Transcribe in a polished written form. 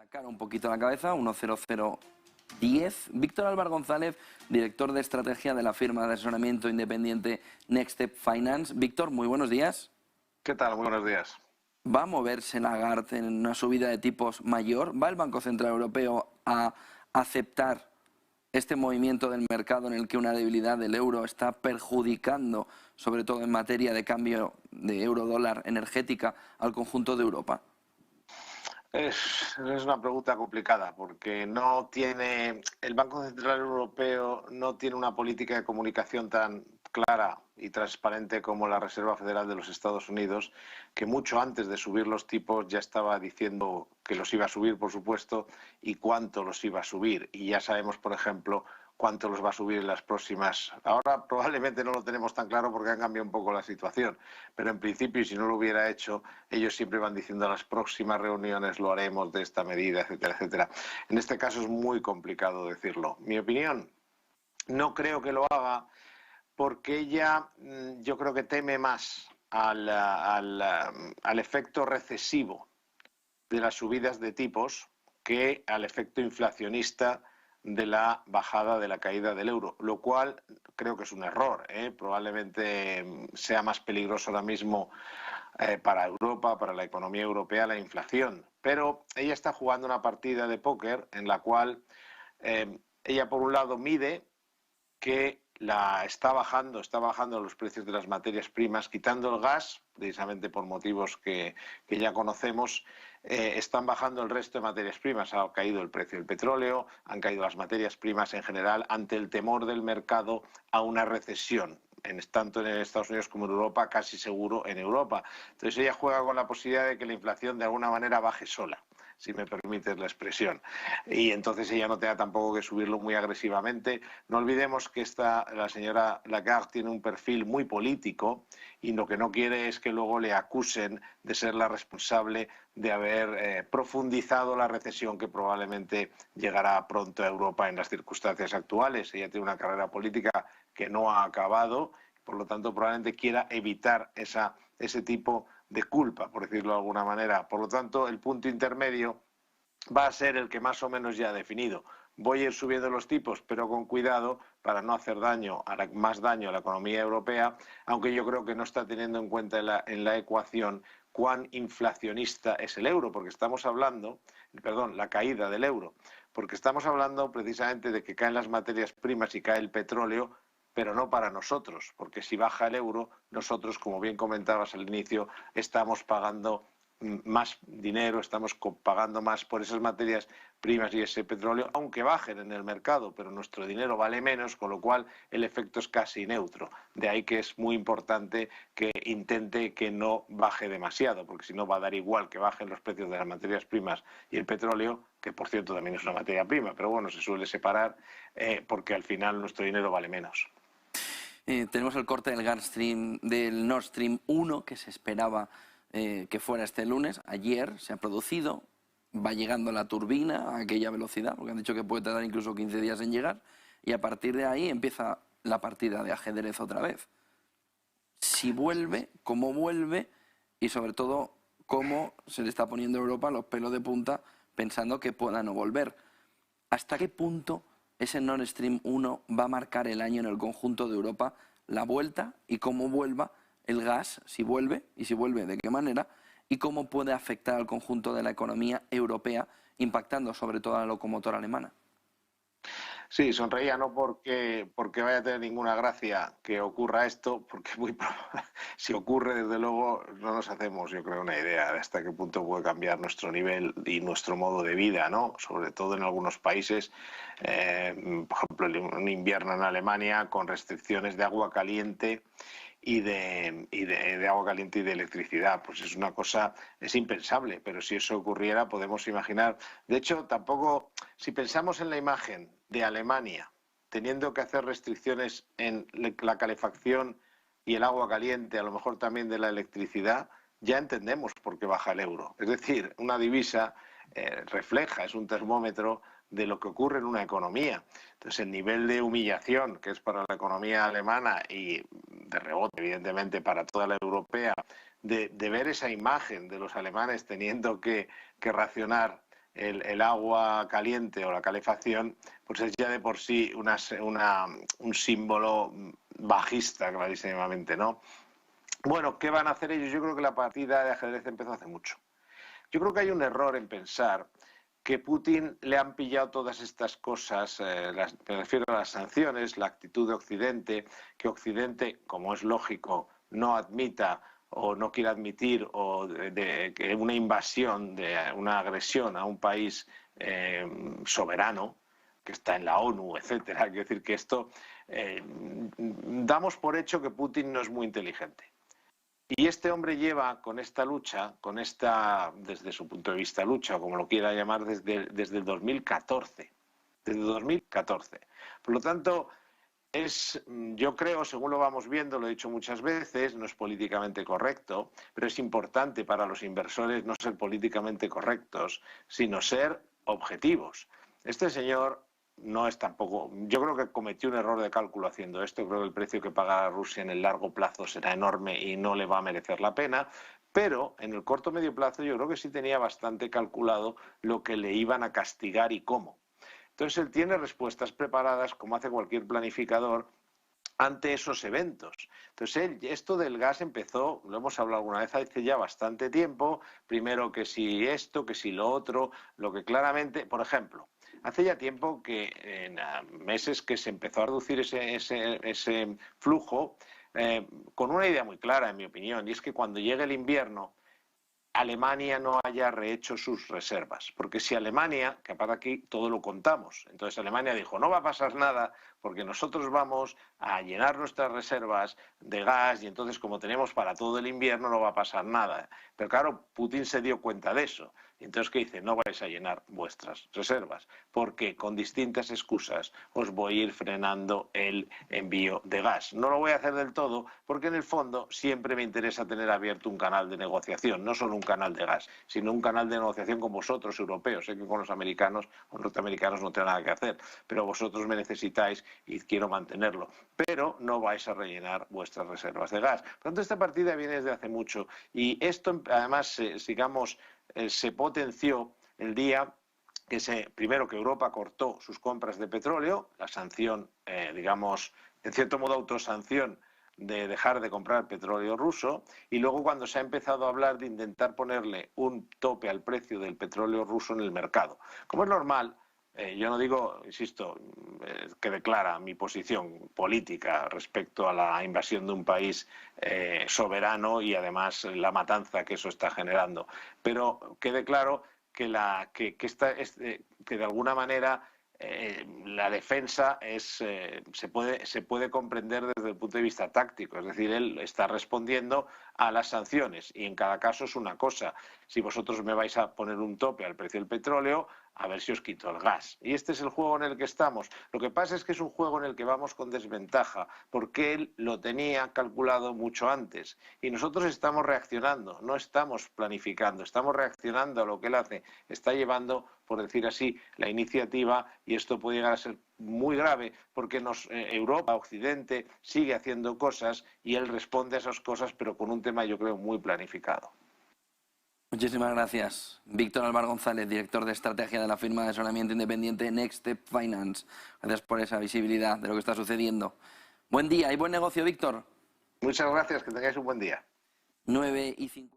Sacar un poquito la cabeza, 10010. Víctor Álvaro González, director de estrategia de la firma de asesoramiento independiente Next Step Finance. Víctor, muy buenos días. ¿Qué tal? Muy buenos días. ¿Va a moverse Lagarde en una subida de tipos mayor? ¿Va el Banco Central Europeo a aceptar este movimiento del mercado en el que una debilidad del euro está perjudicando, sobre todo en materia de cambio de euro-dólar energética, al conjunto de Europa? Es una pregunta complicada porque el Banco Central Europeo no tiene una política de comunicación tan clara y transparente como la Reserva Federal de los Estados Unidos, que mucho antes de subir los tipos ya estaba diciendo que los iba a subir, por supuesto, y cuánto los iba a subir. Y ya sabemos, por ejemplo, cuánto los va a subir en las próximas. Ahora probablemente no lo tenemos tan claro porque han cambiado un poco la situación, pero en principio, y si no lo hubiera hecho, ellos siempre van diciendo a las próximas reuniones lo haremos de esta medida, etcétera, etcétera. En este caso es muy complicado decirlo. Mi opinión, no creo que lo haga porque ella, yo creo que teme más al efecto recesivo de las subidas de tipos que al efecto inflacionista de la bajada, de la caída del euro, lo cual creo que es un error, probablemente sea más peligroso ahora mismo para Europa, para la economía europea, la inflación. Pero ella está jugando una partida de póker en la cual ella por un lado mide que está bajando los precios de las materias primas, quitando el gas, precisamente por motivos que ya conocemos. Están bajando el resto de materias primas. Ha caído el precio del petróleo, han caído las materias primas en general ante el temor del mercado a una recesión, tanto en Estados Unidos como en Europa, casi seguro en Europa. Entonces ella juega con la posibilidad de que la inflación de alguna manera baje sola, si me permites la expresión, y entonces ella no tenga tampoco que subirlo muy agresivamente. No olvidemos que la señora Lagarde tiene un perfil muy político y lo que no quiere es que luego le acusen de ser la responsable de haber profundizado la recesión que probablemente llegará pronto a Europa en las circunstancias actuales. Ella tiene una carrera política que no ha acabado, por lo tanto probablemente quiera evitar ese tipo de culpa, por decirlo de alguna manera. Por lo tanto, el punto intermedio va a ser el que más o menos ya ha definido. Voy a ir subiendo los tipos, pero con cuidado para no hacer más daño a la economía europea, aunque yo creo que no está teniendo en cuenta en la ecuación cuán inflacionista es el euro, porque estamos hablando, la caída del euro, porque estamos hablando precisamente de que caen las materias primas y cae el petróleo, pero no para nosotros, porque si baja el euro, nosotros, como bien comentabas al inicio, estamos pagando más dinero, estamos pagando más por esas materias primas y ese petróleo, aunque bajen en el mercado, pero nuestro dinero vale menos, con lo cual el efecto es casi neutro. De ahí que es muy importante que intente que no baje demasiado, porque si no va a dar igual que bajen los precios de las materias primas y el petróleo, que por cierto también es una materia prima, pero bueno, se suele separar porque al final nuestro dinero vale menos. Tenemos el corte del Nord Stream 1 que se esperaba que fuera este lunes. Ayer se ha producido, va llegando la turbina a aquella velocidad, porque han dicho que puede tardar incluso 15 días en llegar, y a partir de ahí empieza la partida de ajedrez otra vez. Si vuelve, cómo vuelve, y sobre todo cómo se le está poniendo a Europa los pelos de punta pensando que pueda no volver. ¿Hasta qué punto ese Nord Stream 1 va a marcar el año en el conjunto de Europa, la vuelta y cómo vuelva el gas, si vuelve, y si vuelve de qué manera, y cómo puede afectar al conjunto de la economía europea, impactando sobre todo a la locomotora alemana? Sí, sonreía no porque vaya a tener ninguna gracia que ocurra esto, porque si ocurre, desde luego, no nos hacemos, yo creo, una idea de hasta qué punto puede cambiar nuestro nivel y nuestro modo de vida, ¿no? Sobre todo en algunos países, por ejemplo, un invierno en Alemania con restricciones de agua caliente y de agua caliente y de electricidad. Pues es una cosa, es impensable, pero si eso ocurriera podemos imaginar. De hecho, tampoco, si pensamos en la imagen de Alemania teniendo que hacer restricciones en la calefacción y el agua caliente, a lo mejor también de la electricidad, ya entendemos por qué baja el euro. Es decir, una divisa refleja, es un termómetro de lo que ocurre en una economía. Entonces, el nivel de humillación que es para la economía alemana y de rebote, evidentemente, para toda la europea, de ver esa imagen de los alemanes teniendo que racionar el agua caliente o la calefacción, pues es ya de por sí un símbolo bajista, clarísimamente, ¿no? Bueno, ¿qué van a hacer ellos? Yo creo que la partida de ajedrez empezó hace mucho. Yo creo que hay un error en pensar que Putin le han pillado todas estas cosas, me refiero a las sanciones, la actitud de Occidente, que Occidente, como es lógico, no admita o no quiere admitir que una invasión, de una agresión a un país soberano, que está en la ONU, etcétera. Quiero decir que esto damos por hecho que Putin no es muy inteligente. Y este hombre lleva con esta lucha, desde su punto de vista lucha, o como lo quiera llamar, desde el 2014. Desde 2014. Por lo tanto, yo creo, según lo vamos viendo, lo he dicho muchas veces, no es políticamente correcto, pero es importante para los inversores no ser políticamente correctos, sino ser objetivos. Este señor no es tampoco... Yo creo que cometió un error de cálculo haciendo esto. Creo que el precio que pagará Rusia en el largo plazo será enorme y no le va a merecer la pena. Pero en el corto medio plazo yo creo que sí tenía bastante calculado lo que le iban a castigar y cómo. Entonces él tiene respuestas preparadas, como hace cualquier planificador, ante esos eventos. Entonces, esto del gas empezó, lo hemos hablado alguna vez hace ya bastante tiempo, primero que si esto, que si lo otro, lo que claramente, por ejemplo, hace ya tiempo que en meses que se empezó a reducir ese flujo, con una idea muy clara, en mi opinión, y es que cuando llegue el invierno, Alemania no haya rehecho sus reservas. Porque si Alemania, que aparte aquí todo lo contamos, entonces Alemania dijo, no va a pasar nada porque nosotros vamos a llenar nuestras reservas de gas y entonces como tenemos para todo el invierno no va a pasar nada. Pero claro, Putin se dio cuenta de eso. Y entonces, ¿qué dice? No vais a llenar vuestras reservas porque con distintas excusas os voy a ir frenando el envío de gas. No lo voy a hacer del todo porque en el fondo siempre me interesa tener abierto un canal de negociación, no solo un canal de gas, sino un canal de negociación con vosotros, europeos. Sé que con los americanos o norteamericanos no tengo nada que hacer, pero vosotros me necesitáis y quiero mantenerlo. Pero no vais a rellenar vuestras reservas de gas. Por tanto, esta partida viene desde hace mucho y esto además, se potenció el día que primero que Europa cortó sus compras de petróleo, la sanción, digamos, en cierto modo autosanción de dejar de comprar petróleo ruso, y luego cuando se ha empezado a hablar de intentar ponerle un tope al precio del petróleo ruso en el mercado. Como es normal, yo no digo, insisto, que declara mi posición política respecto a la invasión de un país soberano y además la matanza que eso está generando, pero quede claro que de alguna manera la defensa se puede comprender desde el punto de vista táctico, es decir, él está respondiendo a las sanciones y en cada caso es una cosa. Si vosotros me vais a poner un tope al precio del petróleo, a ver si os quito el gas. Y este es el juego en el que estamos. Lo que pasa es que es un juego en el que vamos con desventaja, porque él lo tenía calculado mucho antes. Y nosotros estamos reaccionando, no estamos planificando, estamos reaccionando a lo que él hace. Está llevando, por decir así, la iniciativa y esto puede llegar a ser muy grave porque Europa, Occidente, sigue haciendo cosas y él responde a esas cosas, pero con un tema, yo creo, muy planificado. Muchísimas gracias. Víctor Álvaro González, director de estrategia de la firma de asesoramiento independiente Next Step Finance. Gracias por esa visibilidad de lo que está sucediendo. Buen día y buen negocio, Víctor. Muchas gracias, que tengáis un buen día. 9:50.